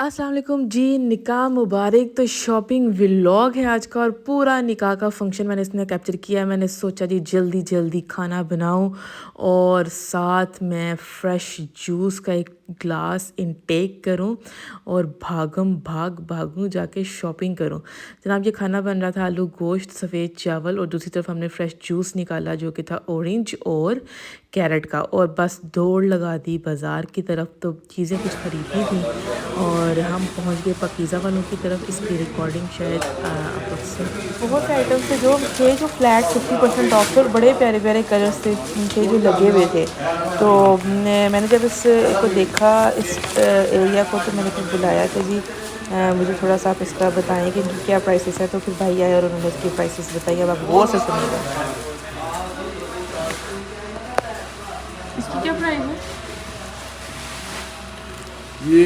अस्सलाम वालेकुम जी। निकाह मुबारक। तो शॉपिंग व्लॉग है आज का और पूरा निकाह का फंक्शन मैंने इसमें कैप्चर किया है। मैंने सोचा जी जल्दी जल्दी खाना बनाऊं और साथ में फ़्रेश जूस का एक ग्लास इनटेक करूं और भागूं जाके शॉपिंग करूं। जनाब ये खाना बन रहा था आलू गोश्त सफ़ेद चावल और दूसरी तरफ हमने फ़्रेश जूस निकाला जो कि था ऑरेंज और कैरेट का, और बस दौड़ लगा दी बाज़ार की तरफ। तो चीज़ें कुछ ख़रीदनी थी और हम पहुंच गए पकीज़ा वालों की तरफ। इसकी रिकॉर्डिंग शायद आप लोग सुन। बहुत से आइटम्स थे जो फ्लैट 50% ऑफ थे और बड़े प्यारे प्यारे कलर्स थे जो लगे हुए थे। तो मैंने जब इसको देखा इस एरिया को तो मैंने फिर बुलाया कि जी मुझे थोड़ा सा आप इसका बताएं कि इनकी क्या प्राइसेस है। तो फिर भाई आए और उन्होंने इसकी प्राइसेस बताई। अब आप गौर से सुनिएगा। इसकी क्या प्राइस है? ये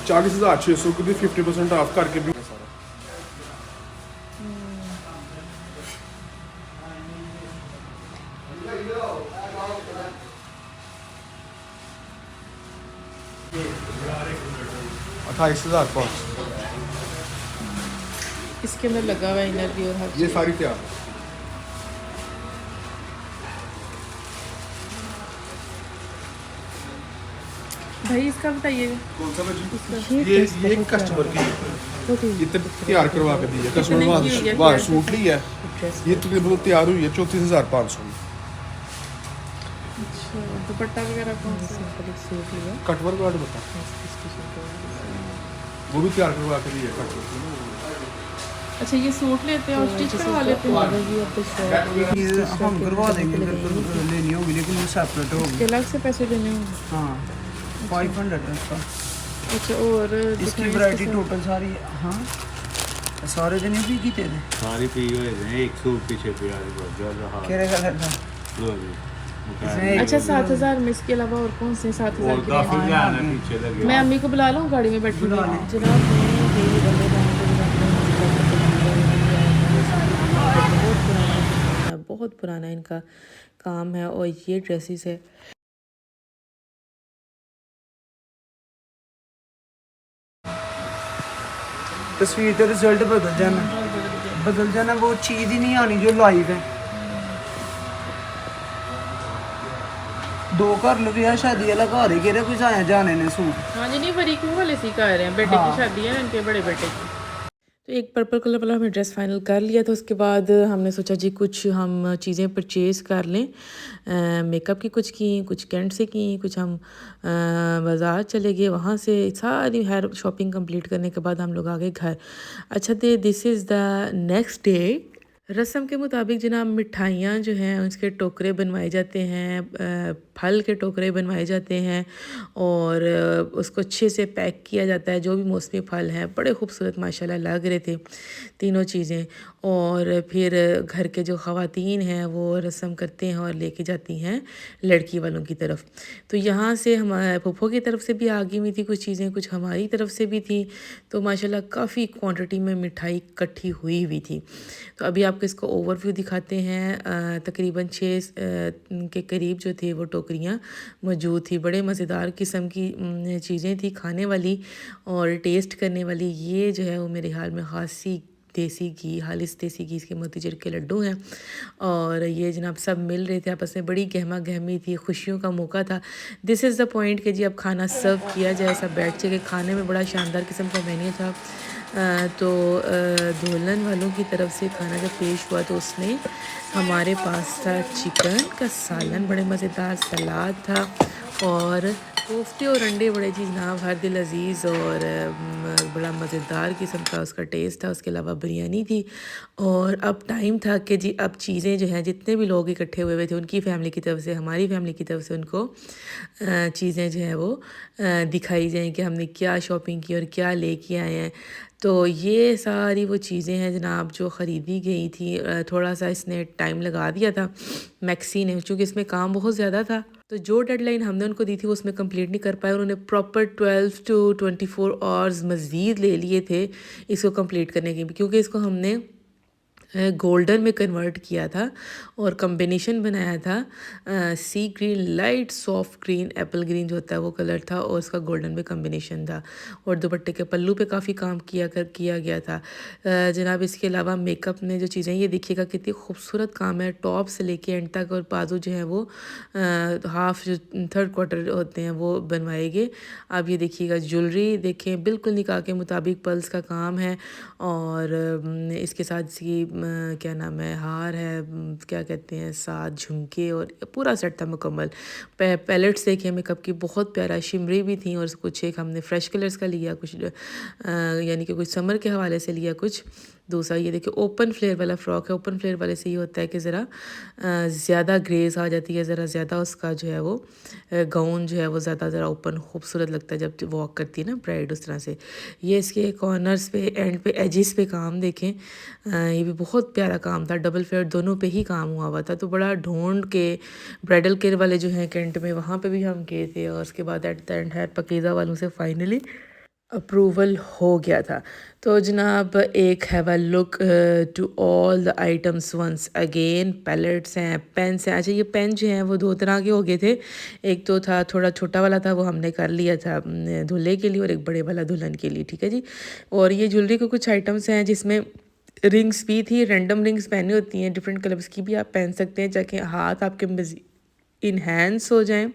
40,600 की भी 50% ऑफ करके भी सारा 28,500। इसके अंदर लगा हुआ है इनर भी और हर ये चीज़। सारी तैयार भाई इसका बताइए। कौन सा भाजी? इसका ये कस्टमर की ये तैयार करवा के दी है कस्टमर वहाँ सूट ली है। ये तकरीबन तैयार हुई है 34,500 में। अच्छा दुपट्टा वगैरह कौन सा? सूट लिया। कटवर का बता वो भी तैयार करवा के दी है कटवर। अच्छा ये सूट लेते हैं और स्टिच करवा लेते हैं। ये हम करवा देंगे अगर लेनी होगी लेकिन वो सेपरेट होगी। इसके अलग से पैसे देने होंगे। हाँ 500 है इसका। अच्छा और इसकी वैरायटी टोटल सारी हाँ सारे दिन भी की थे सारी पी हुए हैं एक सूट पीछे पे आ रही ज़्यादा केरे कलर का लो जी इसमें अच्छा 7,000 में इसके अलावा और कौन से 7,000 और के काफी लिए? ध्यान है पीछे लगे मैं अम्मी को बुला लूँ गाड़ी में बैठी हुई? बुला लें। जनाब मैं ये बल्ले जाने के बहुत पुराना इनका काम है और ये ड्रेसेस है। तस्वीर का रिजल्ट बदल जाना वो चीज़ ही नहीं आनी जो लाइव है। दो घर लो ब्याह शादी वाला घर ही केरे कुछ आया जाने ने सूट। हाँ जी नहीं फरीकी वाले सी का रहे हैं बेटे की शादी है ना इनके बड़े बेटे की। तो एक पर्पल कलर वाला हमने ड्रेस फाइनल कर लिया था। उसके बाद हमने सोचा जी कुछ हम चीज़ें परचेज़ कर लें। मेकअप की कुछ कैंट से की, कुछ हम बाज़ार चले गए। वहाँ से सारी हेयर शॉपिंग कंप्लीट करने के बाद हम लोग आ गए घर। अच्छा this is the next day. रस्म के मुताबिक जनाब मिठाइयाँ जो हैं उसके टोकरे बनवाए जाते हैं, फल के टोकरे बनवाए जाते हैं और उसको अच्छे से पैक किया जाता है। जो भी मौसमी फल हैं बड़े खूबसूरत माशाल्लाह लग रहे थे तीनों चीज़ें। और फिर घर के जो ख़वातीन हैं वो रस्म करते हैं और लेके जाती हैं लड़की वालों की तरफ। तो यहाँ से हमारे फूफो की तरफ से भी आ गई हुई थी कुछ चीज़ें, कुछ हमारी तरफ से भी थी। तो माशाल्लाह काफ़ी क्वांटिटी में मिठाई इकट्ठी हुई थी। तो अभी आपको इसको ओवरव्यू दिखाते हैं। तकरीबन 6 के करीब जो थे वो टोकरियाँ मौजूद थी। बड़े मज़ेदार किस्म की चीज़ें थी खाने वाली और टेस्ट करने वाली। ये जो है वो मेरे ख्याल में खासी देसी घी, हालिस देसी घी के मोतीचूर के लड्डू हैं। और ये जनाब सब मिल रहे थे आपस में, बड़ी गहमा गहमी थी, खुशियों का मौका था। दिस इज़ द पॉइंट कि जी अब खाना सर्व किया जाए। सब बैठ के खाने में बड़ा शानदार किस्म का मेन्यू था। तो दुल्हन वालों की तरफ से खाना जब पेश हुआ तो उसमें हमारे पास था चिकन का सालन, बड़े मज़ेदार सलाद था और कोफ्ते और अंडे बड़े जी जनाब हर दिल अज़ीज़ और बड़ा मज़ेदार किस्म का उसका टेस्ट था। उसके अलावा बिरयानी थी और अब टाइम था कि जी अब चीज़ें जो हैं जितने भी लोग इकट्ठे हुए थे उनकी फ़ैमिली की तरफ से, हमारी फ़ैमिली की तरफ से उनको चीज़ें जो हैं वो दिखाई जाएँ कि हमने क्या शॉपिंग की और क्या लेके आए हैं। तो ये सारी वो चीज़ें हैं जनाब जो ख़रीदी गई थी। थोड़ा सा इसने टाइम लगा दिया था मैक्सी ने, चूँकि इसमें काम बहुत ज़्यादा था। तो जो डेडलाइन हमने उनको दी थी वो उसमें कंप्लीट नहीं कर पाए। उन्होंने प्रॉपर 12 to 24 आवर्स मज़ीद ले लिए थे इसको कंप्लीट करने के, क्योंकि इसको हमने गोल्डन में कन्वर्ट किया था और कॉम्बिनेशन बनाया था sea green, light soft green, apple green जो होता है वो कलर था और उसका गोल्डन में कॉम्बिनेशन था। और दुपट्टे के पल्लू पे काफ़ी काम किया गया था। जनाब इसके अलावा मेकअप में जो चीज़ें, ये देखिएगा कितनी खूबसूरत काम है, टॉप से लेके एंड तक, और बाजू जो है वो हाफ जो 3rd क्वार्टर होते हैं वो बनवाए गए। आप ये देखिएगा ज्वेलरी देखें, बिल्कुल निकाह के मुताबिक पल्स का काम है और इसके साथ इसकी क्या नाम है, हार है, क्या कहते हैं, साथ झुमके और पूरा सेट था मुकम्मल। पैलेट्स देखे मेकअप की, बहुत प्यारा, शिमरी भी थी और कुछ एक हमने फ्रेश कलर्स का लिया, कुछ यानी कि कुछ समर के हवाले से लिया कुछ। दूसरा ये देखिए ओपन फ्लेयर वाला फ्रॉक है। ओपन फ्लेयर वाले से ये होता है कि ज़रा ज़्यादा ग्रेस आ जाती है, ज़रा ज़्यादा उसका जो है वो गाउन जो है वो ज़्यादा ओपन खूबसूरत लगता है जब वॉक करती है ना ब्राइड, उस तरह से। ये इसके कॉर्नर्स पे, एंड पे, एजिस पे काम देखें, ये भी बहुत प्यारा काम था। डबल फ्लेयर दोनों पे ही काम हुआ था, तो बड़ा ढूंढ के ब्राइडल केयर वाले जो हैं कैंट में, वहाँ पे भी हम गए थे और उसके बाद एट द एंड है पकीज़ा वालों से फाइनली अप्रूवल हो गया था। तो जनाब एक have a look to all the items once again. Palettes हैं, पेन्स हैं। अच्छा ये पेन जो हैं वो 2 तरह के हो गए थे, एक तो था थोड़ा छोटा वाला था, वो हमने कर लिया था दूल्हे के लिए, और एक बड़े वाला दुल्हन के लिए, ठीक है जी। और ये ज्वेलरी के कुछ आइटम्स हैं जिसमें रिंग्स भी थी, रैंडम रिंग्स पहनी होती हैं, डिफरेंट कलर्स की भी आप पहन सकते हैं ताकि हाथ आपके इन्हेंस हो जाएं।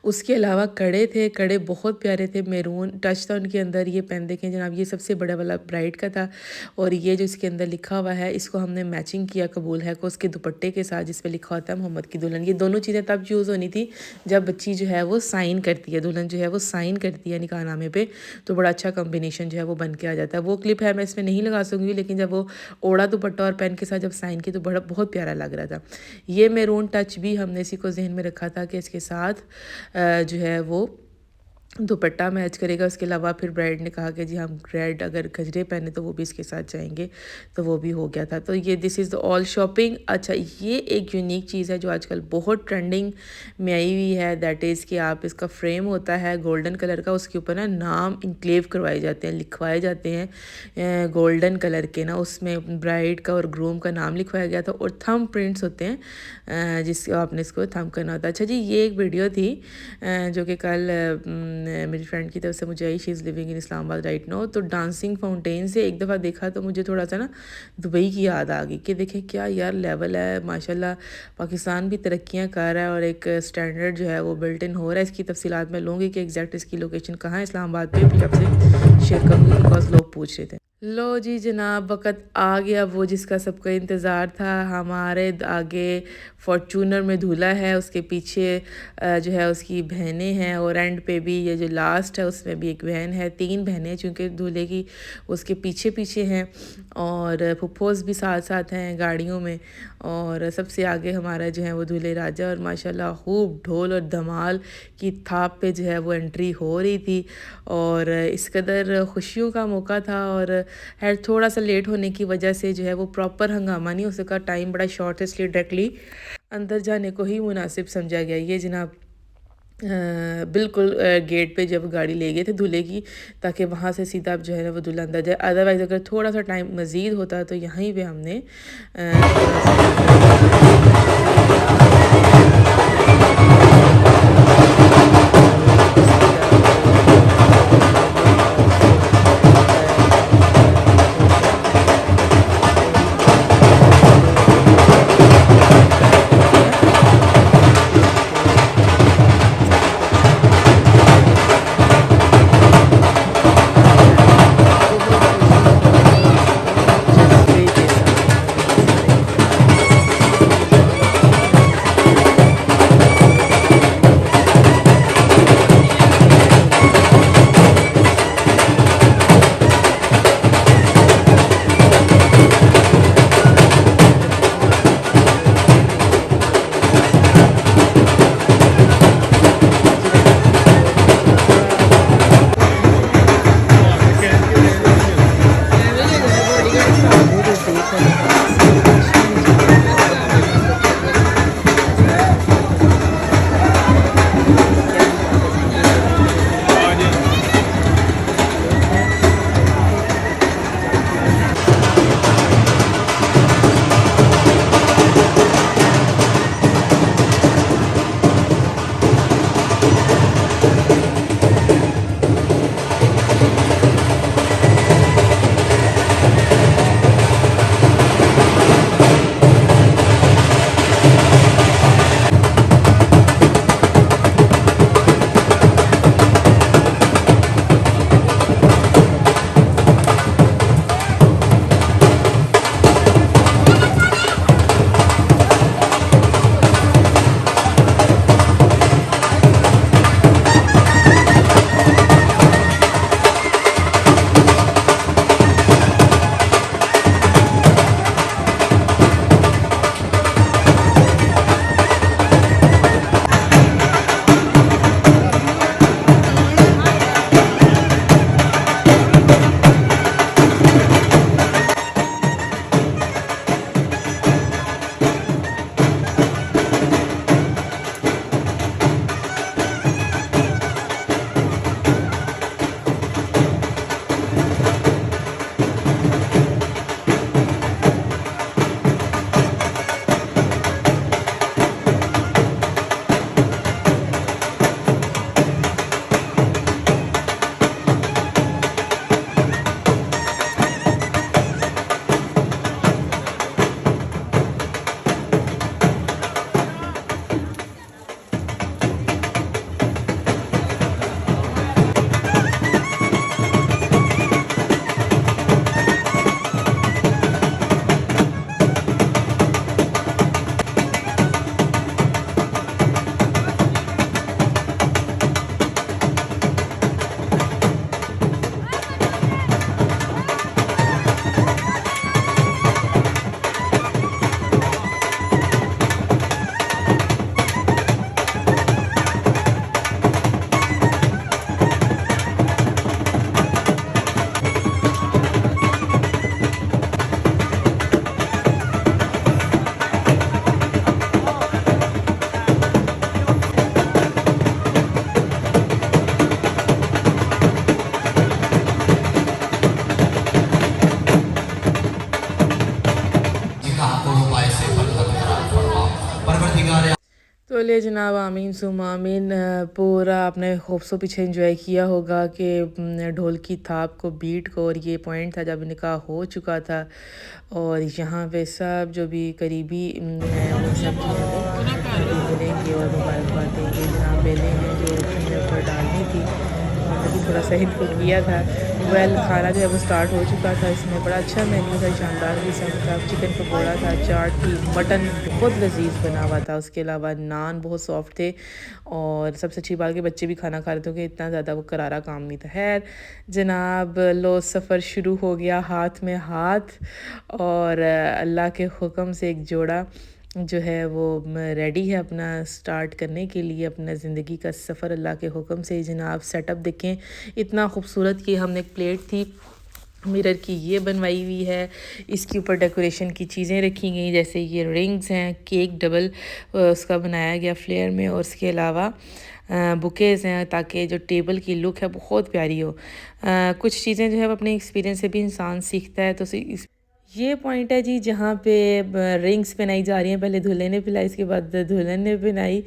उसके अलावा कड़े थे, कड़े बहुत प्यारे थे, मैरून टच था उनके अंदर। ये पेन देखें जनाब, ये सबसे बड़ा वाला ब्राइड का था और ये जो इसके अंदर लिखा हुआ है इसको हमने मैचिंग किया कबूल है को उसके दुपट्टे के साथ, जिस पे लिखा होता है मोहम्मद की दुल्हन। ये दोनों चीज़ें तब यूज़ होनी थी जब बच्ची जो है वो साइन करती है, दुल्हन जो है वो साइन करती है निकाहनामे पे, तो बड़ा अच्छा कॉम्बिनेशन जो है वो बन के आ जाता है। वो क्लिप है, मैं इसमें नहीं लगा सकूँगी, लेकिन जब वो ओढ़ा दुपट्टा और पेन के साथ जब साइन की तो बड़ा बहुत प्यारा लग रहा था। ये मैरून टच भी हमने इसी को जहन में रखा था कि इसके साथ जो है वो दुपट्टा मैच करेगा। उसके अलावा फिर ब्राइड ने कहा कि जी हम रेड अगर गजरे पहने तो वो भी इसके साथ जाएंगे, तो वो भी हो गया था। तो ये this is the all shopping. अच्छा ये एक यूनिक चीज़ है जो आजकल बहुत ट्रेंडिंग में आई हुई है, दैट इज़ कि आप इसका फ्रेम होता है गोल्डन कलर का, उसके ऊपर ना नाम इंक्लेव करवाए जाते हैं, लिखवाए जाते हैं गोल्डन कलर के ना, उसमें ब्राइड का और ग्रूम का नाम लिखवाया गया था और थंब प्रिंट्स होते हैं जिसको आपने इसको थंब करना होता है। अच्छा जी ये एक वीडियो थी जो कि कल मेरी फ्रेंड की तरफ से मुझे आई, she is living in Islamabad right now. तो डांसिंग फाउंटेन से एक दफ़ा देखा तो मुझे थोड़ा सा ना दुबई की याद आ गई कि देखें क्या यार लेवल है, माशाल्लाह पाकिस्तान भी तरक्कियां कर रहा है और एक स्टैंडर्ड जो है वो बिल्ट इन हो रहा है। इसकी तफसीलात मैं लूँगी कि एग्जैक्ट इसकी लोकेशन कहाँ है इस्लामाबाद पे, फिर आपसे शेयर करूँगी बिकॉज लोग पूछ रहे थे। लो जी जनाब वक़्त आ गया वो जिसका सबका इंतज़ार था। हमारे आगे फॉर्चूनर में दूल्हा है, उसके पीछे जो है उसकी बहनें हैं और एंड पे भी ये जो लास्ट है उसमें भी एक बहन है, 3 बहनें चूँकि दूल्हे की उसके पीछे पीछे हैं और फुफ्फोस भी साथ साथ हैं गाड़ियों में। और सबसे आगे हमारा जो है वो दूल्हे राजा और माशाल्लाह खूब ढोल और धमाल की थाप पे जो है वो एंट्री हो रही थी और इस कदर खुशियों का मौका था और है थोड़ा सा लेट होने की वजह से जो है वो प्रॉपर हंगामा नहीं हो सका, टाइम बड़ा शॉर्ट है, इसलिए डायरेक्टली अंदर जाने को ही मुनासिब समझा गया। ये जनाब बिल्कुल गेट पे जब गाड़ी ले गए थे दूल्हे की ताकि वहाँ से सीधा जो है ना वो दूल्हा अंदर जाए। अदरवाइज़ अगर थोड़ा सा टाइम मज़ीद होता तो यहीं पे हमने चले जनाब, आमीन सुम आमीन। पूरा आपने खूबसूरत पीछे इंजॉय किया होगा कि ढोल की थाप को, बीट को, और ये पॉइंट था जब निकाह हो चुका था। और यहाँ पे सब जो भी करीबी हैं वो सब जो है वो मिलेंगे और मुबारकबाद देंगे। जनाब बेलें हैं जो अपने ऊपर डालनी थी, हमने भी थोड़ा सा इनको किया था। खाना जो है वो स्टार्ट हो चुका था। इसमें बड़ा अच्छा मेन्यू था, शानदार किस्म का। चिकन पकौड़ा था, चाट थी, मटन बहुत लजीज बना हुआ था। उसके अलावा नान बहुत सॉफ्ट थे। और सबसे अच्छी बात कि बच्चे भी खाना खा रहे थे कि इतना ज़्यादा वो करारा काम नहीं था। खैर जनाब, लो सफ़र शुरू हो गया, हाथ में हाथ, और अल्लाह के हुक्म से एक जोड़ा जो है वो रेडी है अपना स्टार्ट करने के लिए अपना ज़िंदगी का सफ़र अल्लाह के हुक्म से। जनाब सेटअप देखें इतना खूबसूरत कि हमने एक प्लेट थी मिरर की ये बनवाई हुई है, इसके ऊपर डेकोरेशन की चीज़ें रखी गई, जैसे ये रिंग्स हैं, केक डबल उसका बनाया गया फ्लेयर में, और उसके अलावा बुकेज़ हैं ताकि जो टेबल की लुक है बहुत प्यारी हो। कुछ चीज़ें जो है अपने एक्सपीरियंस से भी इंसान सीखता है। तो ये पॉइंट है जी जहाँ पे रिंग्स पहनाई जा रही हैं। पहले दूल्हे ने पिलाई, इसके बाद दुल्हन ने पहनाई,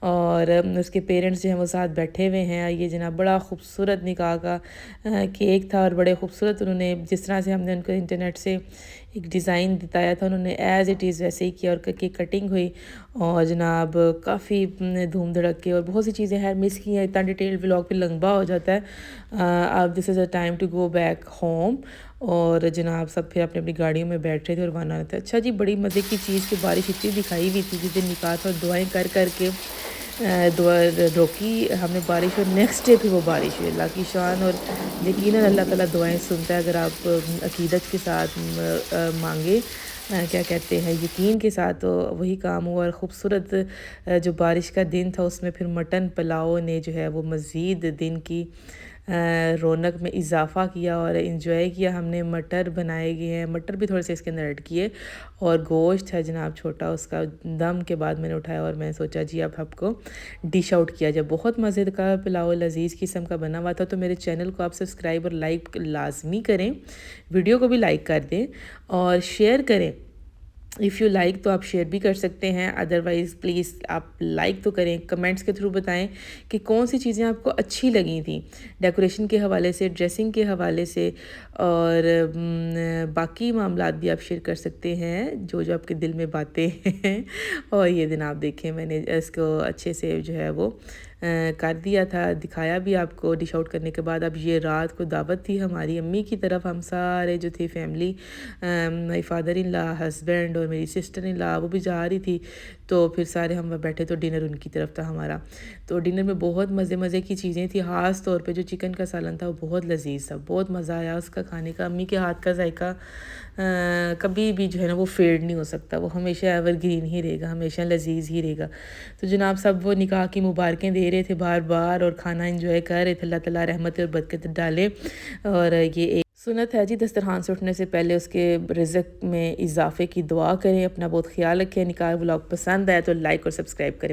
और उसके पेरेंट्स जो हैं वो साथ बैठे हुए हैं। ये जनाब बड़ा खूबसूरत निकाह का केक था, और बड़े खूबसूरत उन्होंने, जिस तरह से हमने उनको इंटरनेट से एक डिज़ाइन बताया था, उन्होंने एज़ इट इज़ वैसे ही किया, और केक कटिंग हुई। और जनाब काफ़ी धूम धड़क के और बहुत सी चीज़ें हैं मिस की हैं। इतना डिटेल व्लॉग पे लंबा हो जाता है। अब this is a time to go back home. और जनाब सब फिर अपनी अपनी गाड़ियों में बैठ रहे थे और रवाना होते। अच्छा जी, बड़ी मज़े की चीज़ की बारिश इतनी दिखाई हुई थी जिस दिन निकाह था, और दुआएं कर कर के दुआ रोकी हमने बारिश, और नेक्स्ट डे फिर वो बारिश हुई। अल्लाह की शान, और यकीनन अल्लाह ताला दुआएं सुनता है अगर आप अकीदत के साथ मांगे, क्या कहते हैं, यकीन के साथ, तो वही काम हुआ। और ख़ूबसूरत जो बारिश का दिन था उसमें फिर मटन पुलाव ने जो है वो मज़ीद दिन की रौनक में इजाफ़ा किया और इन्जॉय किया हमने। मटर बनाए गए हैं, मटर भी थोड़े से इसके अंदर ऐड किए, और गोश्त है जनाब छोटा, उसका दम के बाद मैंने उठाया और मैंने सोचा जी अब आपको डिश आउट किया जाए। बहुत मज़े का पुलाव लजीज़ किस्म का बना हुआ था। तो मेरे चैनल को आप सब्सक्राइब और लाइक लाजमी करें, वीडियो को भी लाइक कर दें और शेयर करें। इफ़ यू लाइक तो आप शेयर भी कर सकते हैं, अदरवाइज़ प्लीज़ आप लाइक तो करें। कमेंट्स के थ्रू बताएं कि कौन सी चीज़ें आपको अच्छी लगी थी डेकोरेशन के हवाले से, ड्रेसिंग के हवाले से, और बाकी मामलात भी आप शेयर कर सकते हैं जो जो आपके दिल में बातें हैं। और ये दिन आप देखें, मैंने इसको अच्छे से जो है वो कर दिया था, दिखाया भी आपको डिश आउट करने के बाद। अब ये रात को दावत थी हमारी अम्मी की तरफ, हम सारे जो थे family, my father in law, husband और मेरी सिस्टर इन ला, वो भी जा रही थी। तो फिर सारे हम बैठे, तो डिनर उनकी तरफ था हमारा। तो डिनर में बहुत मज़े की चीज़ें थी, ख़ास तौर पे जो चिकन का सालन था वो बहुत लजीज था, बहुत मज़ा आया उसका खाने का। अम्मी के हाथ का जायका कभी भी जो है ना वो फेड नहीं हो सकता, वो हमेशा एवरग्रीन ही रहेगा, हमेशा लजीज ही रहेगा। तो जनाब सब वो निकाह की मुबारकें दे रहे थे बार बार, और खाना इंजॉय कर रहे थे। अल्लाह ताला रहमत और बरकत डाले। और ये एक सुन्नत है जी, दस्तरखान से उठने से पहले उसके रिज़्क़ में इजाफे की दुआ करें। अपना बहुत ख्याल रखें। निकाह व्लॉग पसंद आया तो लाइक और सब्सक्राइब करें।